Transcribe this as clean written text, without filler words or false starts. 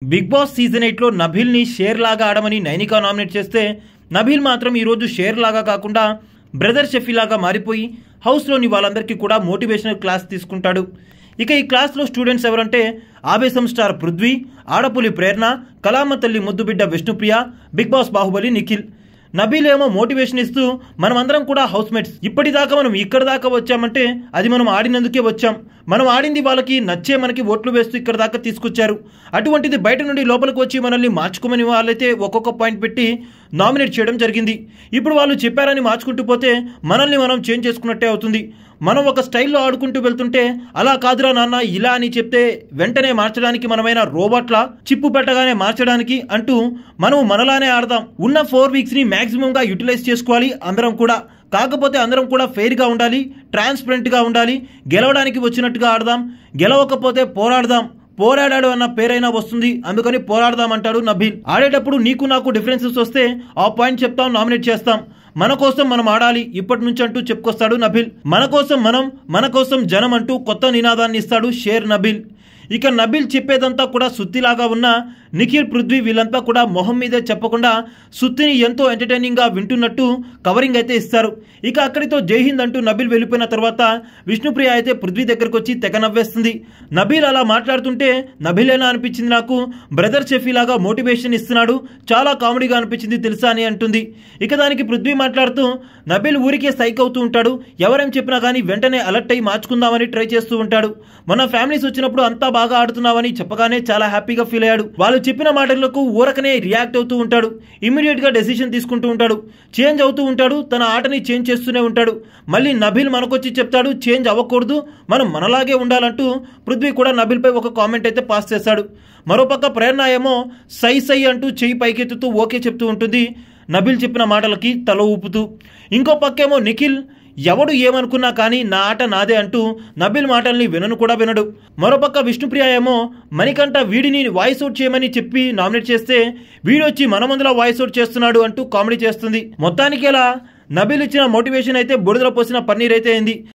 Big boss season 8 లో నబిల్ ని share లాగా ఆడమని నైనికా నామినేట్ చేస్తే నబిల్ మాత్రం ఈ రోజు షేర్ లాగా కాకుండా బ్రదర్ షఫీ లాగా మారిపోయి హౌస్ లోని వాళ్ళందరికీ కూడా మోటివేషనల్ క్లాస్ తీసుకుంటాడు. ఇక ఈ క్లాస్ లో స్టూడెంట్స్ ఎవరంటే ఆవేశం స్టార్ పృథ్వీ, ఆడపులి ప్రేరణ, కలామ తల్లి ముద్దుబిడ్డ విష్ణుప్రియ, బిగ్ బాస్ బాహుబలి నిఖిల్. నబీల్ ఏమో మోటివేషన్ ఇస్తూ మనమందరం కూడా హౌస్ మేట్స్, ఇప్పటిదాకా మనం ఇక్కడ దాకా వచ్చామంటే అది మనం ఆడినందుకే వచ్చాం, మనం ఆడింది వాళ్ళకి నచ్చే మనకి ఓట్లు వేస్తూ ఇక్కడ దాకా తీసుకొచ్చారు, అటువంటిది బయట నుండి లోపలికి వచ్చి మనల్ని మార్చుకోమని వాళ్ళైతే ఒక్కొక్క పాయింట్ పెట్టి నామినేట్ చేయడం జరిగింది. ఇప్పుడు వాళ్ళు చెప్పారని మార్చుకుంటూ పోతే మనల్ని మనం చేంజ్ చేసుకున్నట్టే అవుతుంది. మనం ఒక స్టైల్లో ఆడుకుంటూ వెళ్తుంటే అలా కాదురా నాన్న ఇలా అని చెప్తే వెంటనే మార్చడానికి మనమైనా రోబోట్లా, చిప్పు పెట్టగానే మార్చడానికి అంటూ మనం మనలానే ఆడదాం. ఉన్న 4 వీక్స్ని మ్యాక్సిమంగా యూటిలైజ్ చేసుకోవాలి అందరం కూడా. కాకపోతే అందరం కూడా ఫెయిర్గా ఉండాలి, ట్రాన్స్పరెంట్గా ఉండాలి, గెలవడానికి వచ్చినట్టుగా ఆడదాం, గెలవకపోతే పోరాడదాం, పోరాడాడు అన్న పేరైనా వస్తుంది, అందుకని పోరాడదాం అంటాడు నబీల్. ఆడేటప్పుడు నీకు నాకు డిఫరెన్సెస్ వస్తే ఆ పాయింట్ చెప్తాం, నామినేట్ చేస్తాం, మన కోసం మనం ఆడాలి ఇప్పటి నుంచి అంటూ చెప్పుకొస్తాడు నబీల్. మన కోసం మనం, మన కోసం జనం అంటూ కొత్త నినాదాన్ని ఇస్తాడు షేర్ నబీల్. ఇక నబీల్ చెప్పేదంతా కూడా సుత్తిలాగా ఉన్న నిఖిల్, పృథ్వీ వీళ్ళంతా కూడా మొహం మీదే చెప్పకుండా సుత్తిని ఎంతో ఎంటర్టైనింగ్గా వింటున్నట్టు కవరింగ్ అయితే ఇస్తారు. ఇక అక్కడితో జైహింద్ అంటూ నబీల్ వెళ్ళిపోయిన తర్వాత విష్ణుప్రియ అయితే పృథ్వీ దగ్గరకు వచ్చి తెగ నవ్వేస్తుంది. నబీల్ అలా మాట్లాడుతుంటే నబీలేనా అనిపించింది నాకు, బ్రదర్ షఫీ లాగా మోటివేషన్ ఇస్తున్నాడు, చాలా కామెడీగా అనిపించింది తెలుసా అని అంటుంది. ఇక దానికి పృథ్వీ మాట్లాడుతూ నబీల్ ఊరికే సైక్ అవుతూ ఉంటాడు, ఎవరేం చెప్పినా కానీ వెంటనే అలర్ట్ అయ్యి మార్చుకుందామని ట్రై చేస్తూ ఉంటాడు. మన ఫ్యామిలీస్ వచ్చినప్పుడు అంతా బాగా ఆడుతున్నావని చెప్పగానే చాలా హ్యాపీగా ఫీల్ అయ్యాడు. వాళ్ళు చెప్పిన మాటలకు ఊరకనే రియాక్ట్ అవుతూ ఉంటాడు, ఇమ్మీడియట్ గా డెసిషన్ తీసుకుంటూ ఉంటాడు, చేంజ్ అవుతూ ఉంటాడు, తన ఆటని చేంజ్ చేస్తూనే ఉంటాడు. మళ్ళీ నబీల్ మనకొచ్చి చెప్తాడు చేంజ్ అవ్వకూడదు, మనం మనలాగే ఉండాలంటూ పృథ్వీ కూడా నబీల్ పై ఒక కామెంట్ అయితే పాస్ చేశాడు. మరోపక్క ప్రేరణ ఏమో సై సై అంటూ చెయ్యి పైకెత్తుతూ ఓకే చెప్తూ ఉంటుంది నబీల్ చెప్పిన మాటలకి తల ఊపుతూ. ఇంకో పక్కేమో నిఖిల్ ఎవడు ఏమనుకున్నా కానీ నా ఆట నాదే అంటూ నబీల్ మాటల్ని వినను కూడా వినడు. మరోపక్క విష్ణుప్రియ ఏమో మణికంఠ వీడిని వాయిస్ అవుట్ చేయమని చెప్పి నామినేట్ చేస్తే వీడొచ్చి మన ముందులా వాయిస్ అవుట్ చేస్తున్నాడు అంటూ కామెడీ చేస్తుంది. మొత్తానికి ఇలా నబీల్ ఇచ్చిన మోటివేషన్ అయితే బురదలో పోసిన పన్నీర్ అయితే అయింది.